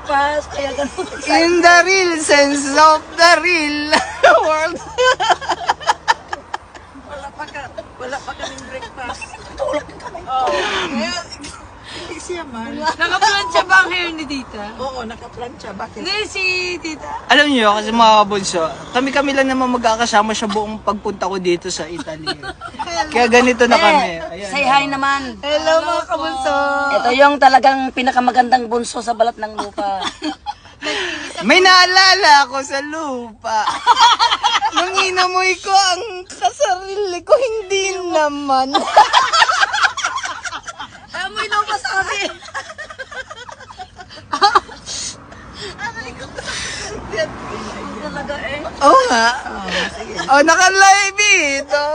breakfast, kaya ganun. In the real sense of the real world. Wala pa kaming breakfast. Tulog din kami. Oo. Hindi siya man. Nakaplansya ba ang hair ni Tita? Oo, nakaplansya. Bakit? Hindi, si Tita. Alam niyo, kasi mga kabunso, kami lang naman magkakasama sa buong pagpunta ko dito sa Italy. Kaya ganito na kami. Ayan. Say hi naman. Hello mga kabunso! Ito yung talagang pinakamagandang bunso sa balat ng lupa. May naalala ako sa lupa. Nung inamoy ko ang kasarili ko, hindi naman. Amoy na ba sa kami? Talaga eh. Oo nga. Oh, naka-live ito.